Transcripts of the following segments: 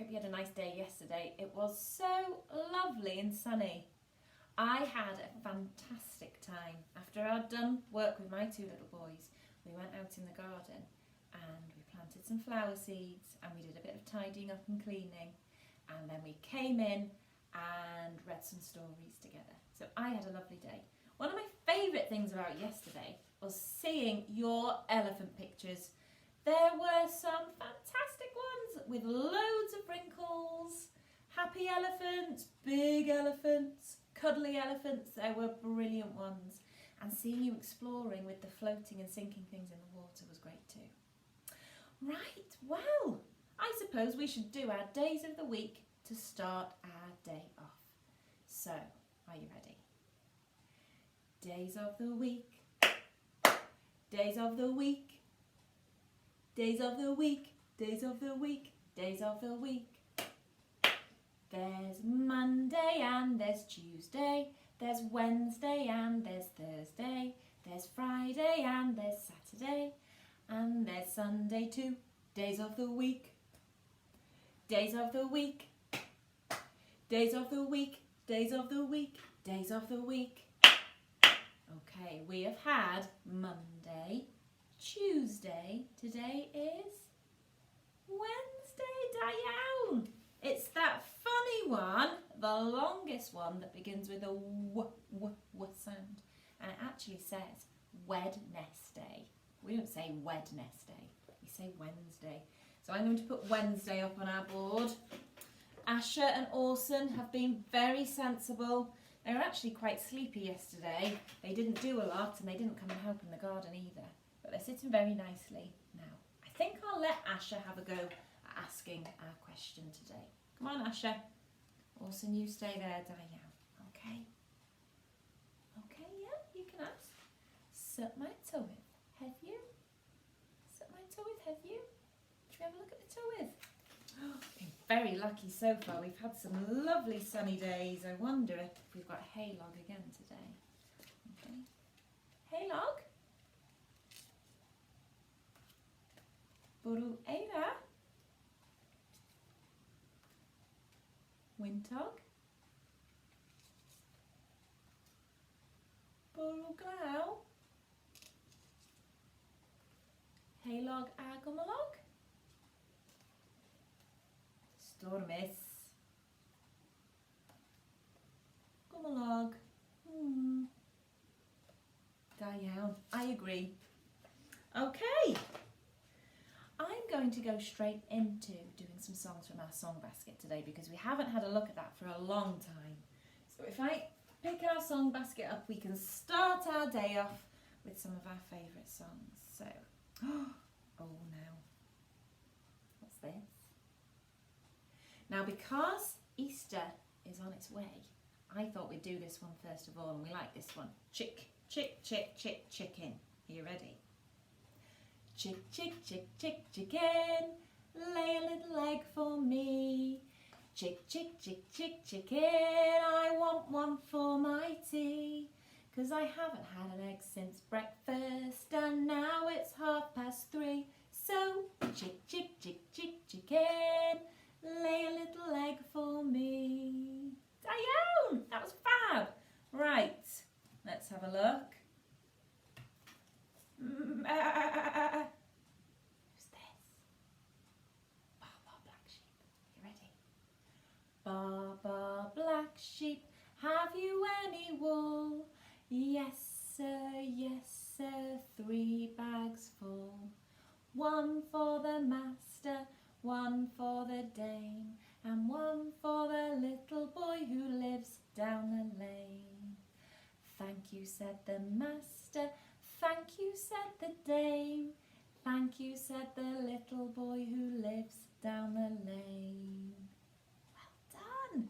hope you had a nice day yesterday. It was so lovely and sunny. I had a fantastic time. After I'd done work with my two little boys, we went out in the garden and we planted some flower seeds and we did a bit of tidying up and cleaning, and then we came in and read some stories together. So I had a lovely day. One of my favourite things about yesterday was seeing your elephant pictures. There were some fantastic ones with loads of wrinkles, happy elephants, big elephants, cuddly elephants. There were brilliant ones. And seeing you exploring with the floating and sinking things in the water was great too. Right, well, I suppose we should do our days of the week to start our day off. So, are you ready? Days of the week, days of the week, days of the week, days of the week, days of the week. There's Monday and there's Tuesday, there's Wednesday and there's Thursday, there's Friday and there's Saturday, and there's Sunday too. Days of the week, days of the week, days of the week, days of the week, days of the week. Okay, we have had Monday, Tuesday, today is Wednesday, Diane. It's that funny one, the longest one that begins with a w sound. And it actually says Wednesday. We don't say Wednesday, we say Wednesday. So I'm going to put Wednesday up on our board. Asher and Orson have been very sensible. They were actually quite sleepy yesterday. They didn't do a lot and they didn't come and help in the garden either. But they're sitting very nicely now. I think I'll let Asher have a go at asking our question today. Come on, Asher. Orson, you stay there, Diane. Okay? Okay, yeah, you can ask. Suck my toe with. Have you? Suck my toe with, have you? Should we have a look at the toe with? Been very lucky so far. We've had some lovely sunny days. I wonder if we've got Haylog again today. Okay. Haylog? Buru Eira? Wintog? Buru Glau? Haylog Agamalog? Stormis. Gumalog. Diane. I agree. Okay. I'm going to go straight into doing some songs from our song basket today because we haven't had a look at that for a long time. So if I pick our song basket up, we can start our day off with some of our favourite songs. So, oh no. What's this? Now, because Easter is on its way, I thought we'd do this one first of all, and we like this one. Chick, chick, chick, chick, chicken. Are you ready? Chick, chick, chick, chick, chicken, lay a little egg for me. Chick, chick, chick, chick, chicken, I want one for my tea. 'Cause I haven't had an egg since breakfast, and now it's 3:30. So, chick, chick, chick, chick, chicken, lay a little egg for me. Diane, that was fab. Right, let's have a look. Who's this? Baa Black Sheep. You ready? Baa Black Sheep, have you any wool? Yes sir, 3 bags full. 1 for the master, 1 for the dame, and 1 for the little boy who lives down the lane. Thank you, said the master, thank you, said the dame, thank you, said the little boy who lives down the lane. Well done!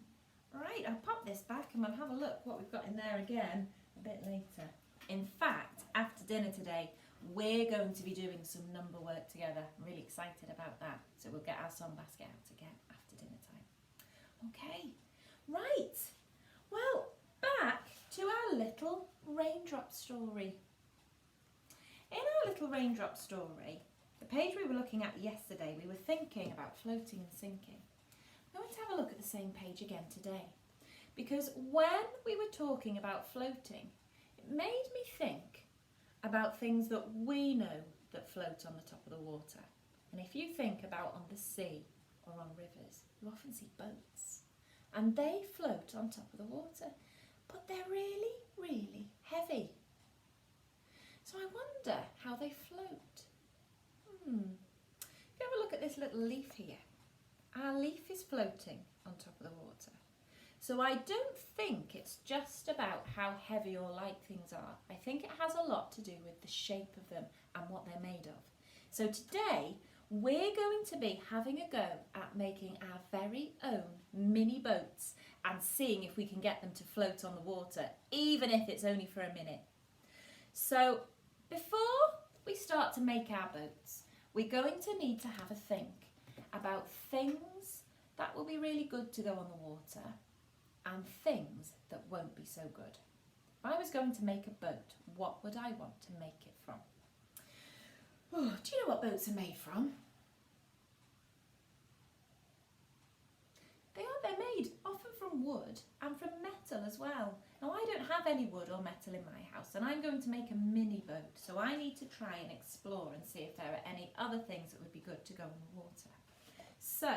Right, I'll pop this back and we'll have a look what we've got in there again a bit later. In fact, after dinner today, we're going to be doing some number work together. I'm really excited about that. So we'll get our song basket out again after dinner time. Okay, right. Well, back to our little raindrop story. In our little raindrop story, the page we were looking at yesterday, we were thinking about floating and sinking. I'm going to have a look at the same page again today, because when we were talking about floating, it made me think about things that we know that float on the top of the water. And if you think about on the sea or on rivers, you often see boats, and they float on top of the water, but they're really, really heavy. So I wonder how they float. If you have a look at this little leaf here, our leaf is floating on top of the water. So I don't think it's just about how heavy or light things are. I think it has a lot to do with the shape of them and what they're made of. So today we're going to be having a go at making our very own mini boats and seeing if we can get them to float on the water, even if it's only for a minute. So before we start to make our boats, we're going to need to have a think about things that will be really good to go on the water and things that won't be so good. If I was going to make a boat, what would I want to make it from? Oh, do you know what boats are made from? They're made often from wood and from metal as well. Now I don't have any wood or metal in my house, and I'm going to make a mini boat, so I need to try and explore and see if there are any other things that would be good to go in the water. So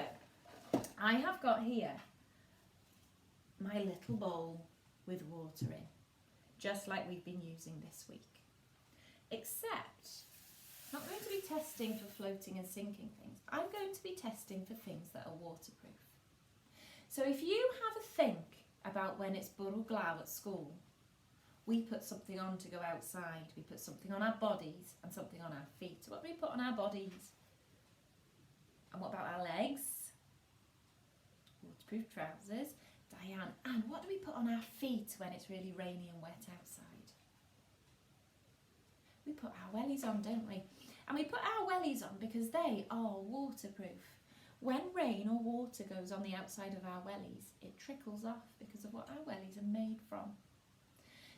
I have got here my little bowl with water in, just like we've been using this week. Except, I'm not going to be testing for floating and sinking things. I'm going to be testing for things that are waterproof. So if you have a think about when it's bwrw glaw at school, we put something on to go outside. We put something on our bodies and something on our feet. So what do we put on our bodies? And what about our legs? Waterproof trousers. Diane, and what do we put on our feet when it's really rainy and wet outside? We put our wellies on, don't we? And we put our wellies on because they are waterproof. When rain or water goes on the outside of our wellies, it trickles off because of what our wellies are made from.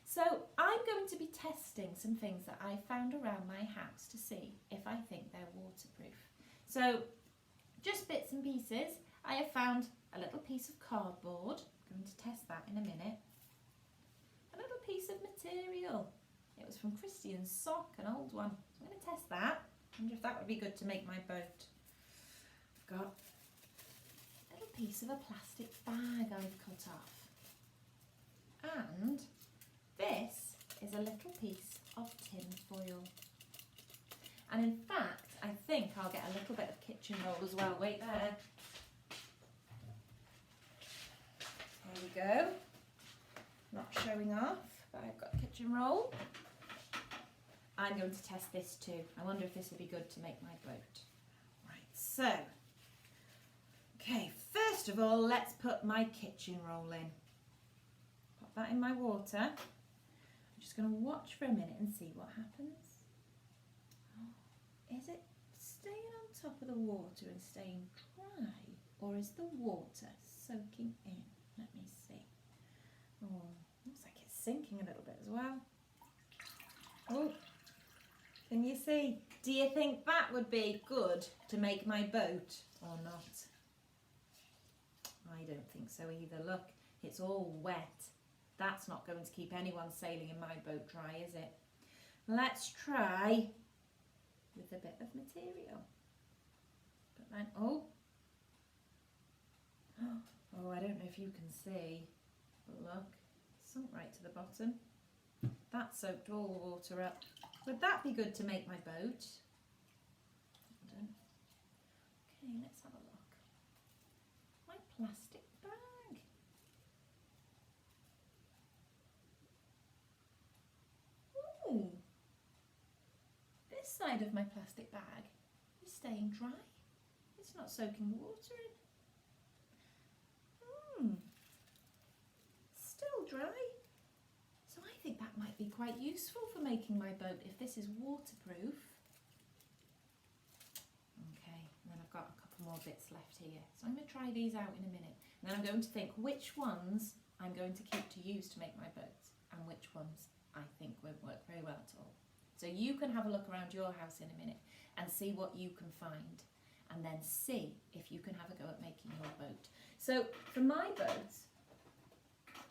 So I'm going to be testing some things that I found around my house to see if I think they're waterproof. So just bits and pieces. I have found a little piece of cardboard. I'm going to test that in a minute. A little piece of material. It was from Christian's sock, an old one. So I'm going to test that. I wonder if that would be good to make my boat. I've got a little piece of a plastic bag I've cut off. And this is a little piece of tin foil. And in fact, I think I'll get a little bit of kitchen roll as well. Wait there. There we go. Not showing off, but I've got kitchen roll. I'm going to test this too. I wonder if this would be good to make my boat. Right, so, okay, first of all, let's put my kitchen roll in. Pop that in my water. I'm just going to watch for a minute and see what happens. Is it staying on top of the water and staying dry, or is the water soaking in? Let me see. Oh, looks like it's sinking a little bit as well. Oh, can you see? Do you think that would be good to make my boat or not? I don't think so either. Look, it's all wet. That's not going to keep anyone sailing in my boat dry, is it? Let's try with a bit of material. But then, oh, I don't know if you can see, but look, it's sunk right to the bottom. That soaked all the water up. Would that be good to make my boat? Okay, let's have a look. My plastic bag. Ooh, this side of my plastic bag is staying dry. It's not soaking the water in. Still dry. So I think that might be quite useful for making my boat if this is waterproof. Okay, and then I've got a couple more bits left here. So I'm going to try these out in a minute. And then I'm going to think which ones I'm going to keep to use to make my boat and which ones I think won't work very well at all. So you can have a look around your house in a minute and see what you can find. and then see if you can have a go at making your boat. So for my boat,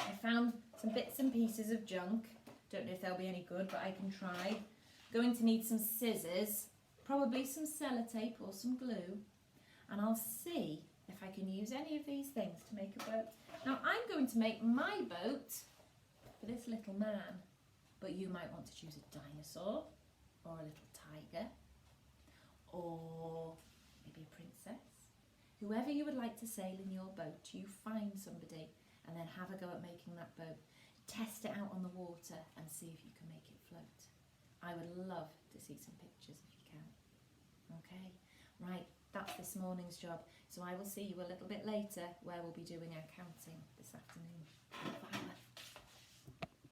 I found some bits and pieces of junk. Don't know if they'll be any good, but I can try. Going to need some scissors, probably some sellotape or some glue, and I'll see if I can use any of these things to make a boat. Now I'm going to make my boat for this little man, but you might want to choose a dinosaur or a little tiger or maybe a princess. Whoever you would like to sail in your boat, you find somebody and then have a go at making that boat. Test it out on the water and see if you can make it float. I would love to see some pictures if you can. Okay, right, that's this morning's job. So I will see you a little bit later where we'll be doing our counting this afternoon. Bye.